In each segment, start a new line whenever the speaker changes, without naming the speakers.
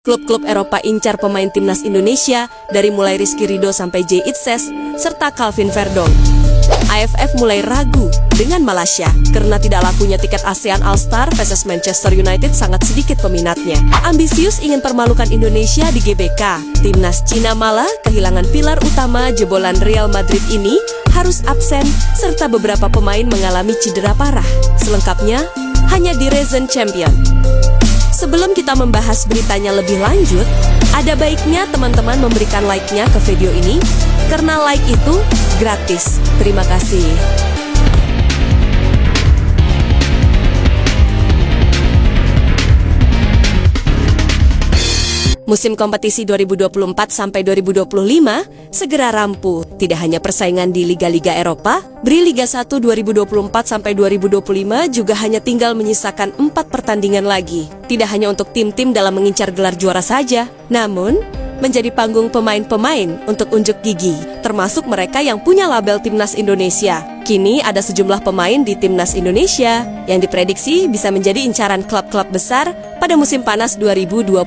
Klub-klub Eropa incar pemain timnas Indonesia dari mulai Rizky Ridho sampai Jay Itzes serta Calvin Verdong. AFF mulai ragu dengan Malaysia karena tidak lakunya tiket ASEAN All-Star vs Manchester United sangat sedikit peminatnya. Ambisius ingin permalukan Indonesia di GBK. Timnas Cina malah kehilangan pilar utama jebolan Real Madrid ini harus absen serta beberapa pemain mengalami cedera parah. Selengkapnya hanya di Reason Champion. Sebelum kita membahas beritanya lebih lanjut, ada baiknya teman-teman memberikan like-nya ke video ini, karena like itu gratis. Terima kasih. Musim kompetisi 2024 sampai 2025 segera rampung. Tidak hanya persaingan di liga-liga Eropa, Bri Liga 1 2024 sampai 2025 juga hanya tinggal menyisakan 4 pertandingan lagi. Tidak hanya untuk tim-tim dalam mengincar gelar juara saja, namun menjadi panggung pemain-pemain untuk unjuk gigi, termasuk mereka yang punya label Timnas Indonesia. Kini ada sejumlah pemain di Timnas Indonesia yang diprediksi bisa menjadi incaran klub-klub besar pada musim panas 2025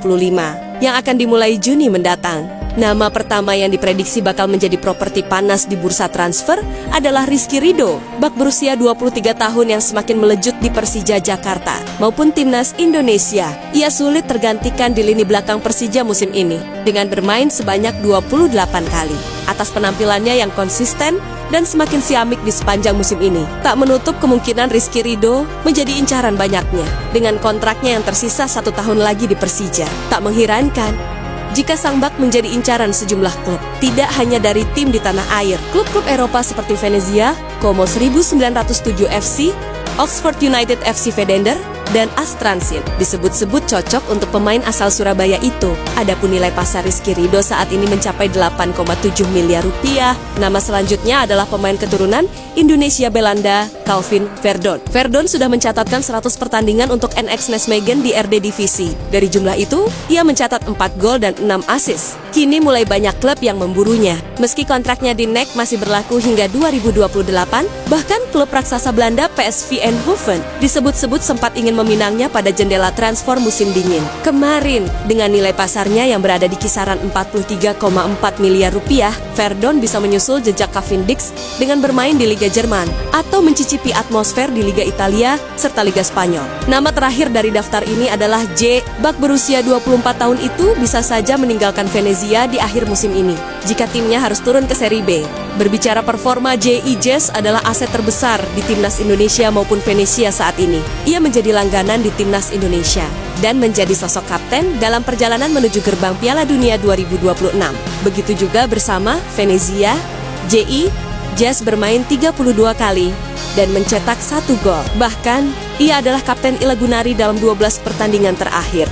yang akan dimulai Juni mendatang. Nama pertama yang diprediksi bakal menjadi properti panas di bursa transfer adalah Rizky Ridho, bak berusia 23 tahun yang semakin melejut di Persija Jakarta maupun Timnas Indonesia. Ia sulit tergantikan di lini belakang Persija musim ini dengan bermain sebanyak 28 kali. Atas penampilannya yang konsisten dan semakin siamik di sepanjang musim ini, tak menutup kemungkinan Rizky Ridho menjadi incaran banyaknya. Dengan kontraknya yang tersisa 1 tahun lagi di Persija, tak mengherankan jika sang bak menjadi incaran sejumlah klub, tidak hanya dari tim di tanah air. Klub-klub Eropa seperti Venezia, Como 1907 FC, Oxford United FC Vedender, dan AS Transit disebut-sebut cocok untuk pemain asal Surabaya itu. Adapun nilai pasar Rizky Ridho saat ini mencapai 8,7 miliar rupiah. Nama selanjutnya adalah pemain keturunan Indonesia Belanda, Calvin Verdong. Verdong sudah mencatatkan 100 pertandingan untuk NX Nijmegen di Eredivisie. Dari jumlah itu, ia mencatat 4 gol dan 6 assist. Kini mulai banyak klub yang memburunya. Meski kontraknya di NEC masih berlaku hingga 2028, bahkan klub raksasa Belanda PSV Eindhoven disebut-sebut sempat ingin meminangnya pada jendela transfer musim dingin kemarin. Dengan nilai pasarnya yang berada di kisaran 43,4 miliar rupiah, Verdong bisa menyusul jejak Cavendish dengan bermain di Liga Jerman atau mencicipi atmosfer di Liga Italia serta Liga Spanyol. Nama terakhir dari daftar ini adalah J. Bak berusia 24 tahun itu bisa saja meninggalkan Venezia di akhir musim ini jika timnya harus turun ke Serie B. Berbicara performa, Jay Itzes adalah aset terbesar di Timnas Indonesia maupun Venezia saat ini. Ia menjadi langganan di Timnas Indonesia dan menjadi sosok kapten dalam perjalanan menuju gerbang Piala Dunia 2026. Begitu juga bersama Venezia, Jay Itzes bermain 32 kali dan mencetak 1 gol. Bahkan, ia adalah kapten Ilagunari dalam 12 pertandingan terakhir.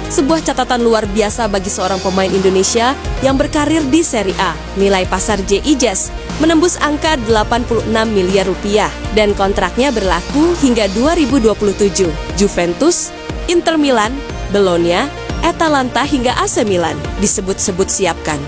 Sebuah catatan luar biasa bagi seorang pemain Indonesia yang berkarir di Serie A. Nilai pasar Jay Itzes menembus angka 86 miliar rupiah dan kontraknya berlaku hingga 2027. Juventus, Inter Milan, Bologna, Atalanta hingga AC Milan disebut-sebut siapkan.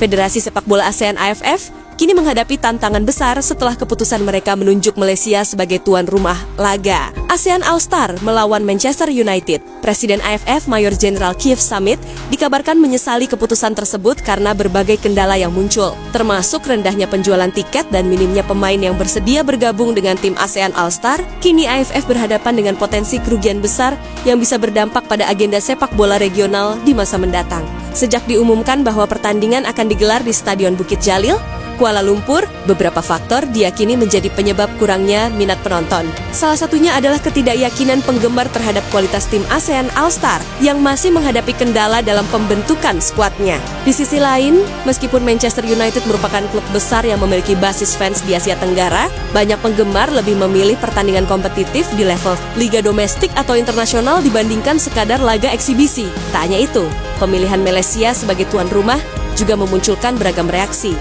Federasi Sepak Bola ASEAN AFF kini menghadapi tantangan besar setelah keputusan mereka menunjuk Malaysia sebagai tuan rumah laga ASEAN All-Star melawan Manchester United. Presiden AFF Mayor Jenderal Keith Summit dikabarkan menyesali keputusan tersebut karena berbagai kendala yang muncul, termasuk rendahnya penjualan tiket dan minimnya pemain yang bersedia bergabung dengan tim ASEAN All-Star. Kini AFF berhadapan dengan potensi kerugian besar yang bisa berdampak pada agenda sepak bola regional di masa mendatang. Sejak diumumkan bahwa pertandingan akan digelar di Stadion Bukit Jalil, Kuala Lumpur, beberapa faktor diyakini menjadi penyebab kurangnya minat penonton. Salah satunya adalah ketidakyakinan penggemar terhadap kualitas tim ASEAN All-Star yang masih menghadapi kendala dalam pembentukan skuadnya. Di sisi lain, meskipun Manchester United merupakan klub besar yang memiliki basis fans di Asia Tenggara, banyak penggemar lebih memilih pertandingan kompetitif di level liga domestik atau internasional dibandingkan sekadar laga eksibisi. Tak hanya itu, pemilihan Malaysia sebagai tuan rumah juga memunculkan beragam reaksi.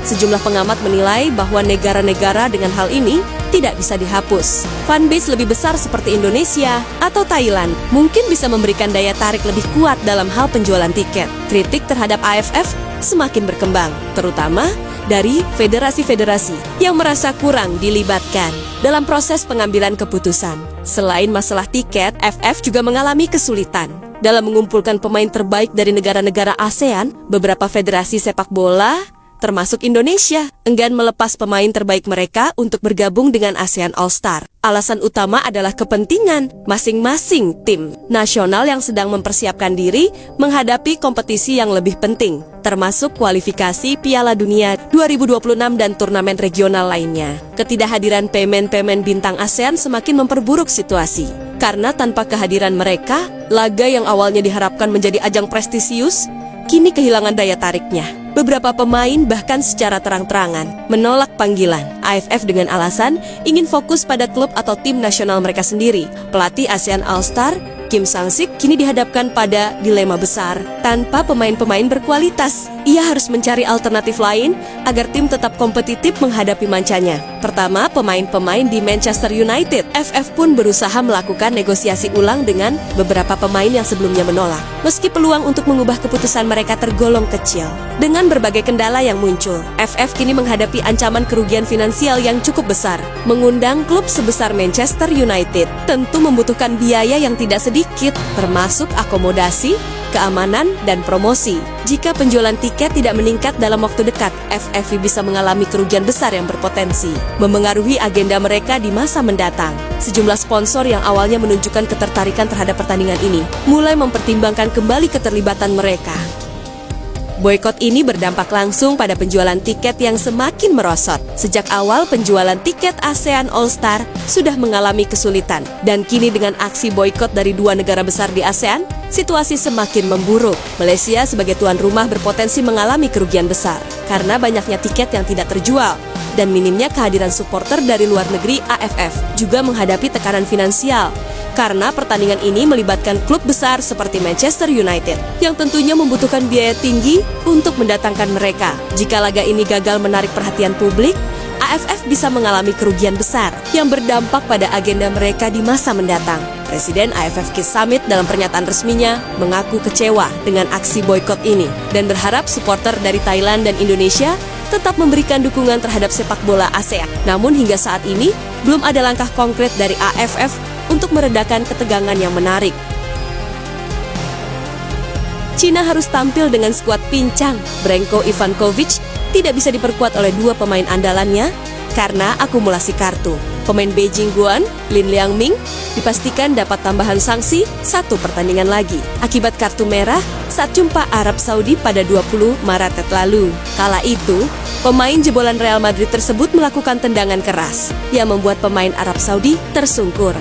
Sejumlah pengamat menilai bahwa negara-negara dengan hal ini tidak bisa dihapus. Fanbase lebih besar seperti Indonesia atau Thailand mungkin bisa memberikan daya tarik lebih kuat dalam hal penjualan tiket. Kritik terhadap AFF semakin berkembang, terutama dari federasi-federasi yang merasa kurang dilibatkan dalam proses pengambilan keputusan. Selain masalah tiket, FF juga mengalami kesulitan. Dalam mengumpulkan pemain terbaik dari negara-negara ASEAN, beberapa federasi sepak bola, termasuk Indonesia, enggan melepas pemain terbaik mereka untuk bergabung dengan ASEAN All-Star. Alasan utama adalah kepentingan masing-masing tim nasional yang sedang mempersiapkan diri menghadapi kompetisi yang lebih penting, termasuk kualifikasi Piala Dunia 2026 dan turnamen regional lainnya. Ketidakhadiran pemain-pemain bintang ASEAN semakin memperburuk situasi. Karena tanpa kehadiran mereka, laga yang awalnya diharapkan menjadi ajang prestisius, kini kehilangan daya tariknya. Beberapa pemain bahkan secara terang-terangan menolak panggilan AFF dengan alasan ingin fokus pada klub atau tim nasional mereka sendiri. Pelatih ASEAN All-Star, Kim Sang-sik, kini dihadapkan pada dilema besar. Tanpa pemain-pemain berkualitas, ia harus mencari alternatif lain agar tim tetap kompetitif menghadapi mancanya. Pertama, pemain-pemain di Manchester United. FF pun berusaha melakukan negosiasi ulang dengan beberapa pemain yang sebelumnya menolak. Meski peluang untuk mengubah keputusan mereka tergolong kecil. Dengan berbagai kendala yang muncul, FF kini menghadapi ancaman kerugian finansial yang cukup besar. Mengundang klub sebesar Manchester United tentu membutuhkan biaya yang tidak sedikit, termasuk akomodasi, keamanan, dan promosi. Jika penjualan tiket tidak meningkat dalam waktu dekat, FFV bisa mengalami kerugian besar yang berpotensi memengaruhi agenda mereka di masa mendatang. Sejumlah sponsor yang awalnya menunjukkan ketertarikan terhadap pertandingan ini mulai mempertimbangkan kembali keterlibatan mereka. Boykot ini berdampak langsung pada penjualan tiket yang semakin merosot. Sejak awal penjualan tiket ASEAN All-Star sudah mengalami kesulitan. Dan kini dengan aksi boykot dari dua negara besar di ASEAN, situasi semakin memburuk. Malaysia sebagai tuan rumah berpotensi mengalami kerugian besar karena banyaknya tiket yang tidak terjual. Dan minimnya kehadiran supporter dari luar negeri. AFF juga menghadapi tekanan finansial karena pertandingan ini melibatkan klub besar seperti Manchester United yang tentunya membutuhkan biaya tinggi untuk mendatangkan mereka. Jika laga ini gagal menarik perhatian publik, AFF bisa mengalami kerugian besar yang berdampak pada agenda mereka di masa mendatang. Presiden AFF Kids Summit dalam pernyataan resminya mengaku kecewa dengan aksi boykot ini dan berharap supporter dari Thailand dan Indonesia tetap memberikan dukungan terhadap sepak bola ASEAN. Namun hingga saat ini belum ada langkah konkret dari AFF untuk meredakan ketegangan yang menarik. Cina harus tampil dengan skuad pincang. Branko Ivankovic tidak bisa diperkuat oleh dua pemain andalannya karena akumulasi kartu. Pemain Beijing Guan, Lin Liangming, dipastikan dapat tambahan sanksi 1 pertandingan lagi akibat kartu merah saat jumpa Arab Saudi pada 20 Maret lalu. Kala itu, pemain jebolan Real Madrid tersebut melakukan tendangan keras yang membuat pemain Arab Saudi tersungkur.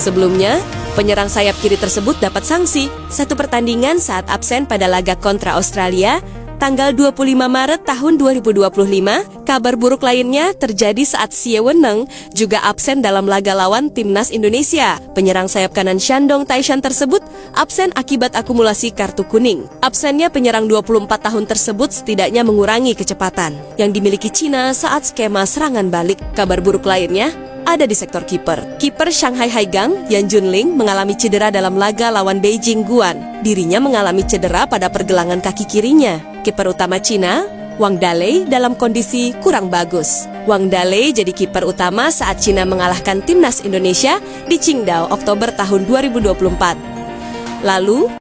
Sebelumnya, penyerang sayap kiri tersebut dapat sanksi 1 pertandingan saat absen pada laga kontra Australia tanggal 25 Maret tahun 2025. Kabar buruk lainnya terjadi saat Xie Weneng juga absen dalam laga lawan Timnas Indonesia. Penyerang sayap kanan Shandong Taishan tersebut absen akibat akumulasi kartu kuning. Absennya penyerang 24 tahun tersebut setidaknya mengurangi kecepatan yang dimiliki Cina saat skema serangan balik. Kabar buruk lainnya ada di sektor kiper. Kiper Shanghai Haigang, Yan Junling, mengalami cedera dalam laga lawan Beijing Guan. Dirinya mengalami cedera pada pergelangan kaki kirinya. Kiper utama Cina, Wang Dalei dalam kondisi kurang bagus. Wang Dalei jadi kiper utama saat Cina mengalahkan timnas Indonesia di Qingdao Oktober tahun 2024. Lalu,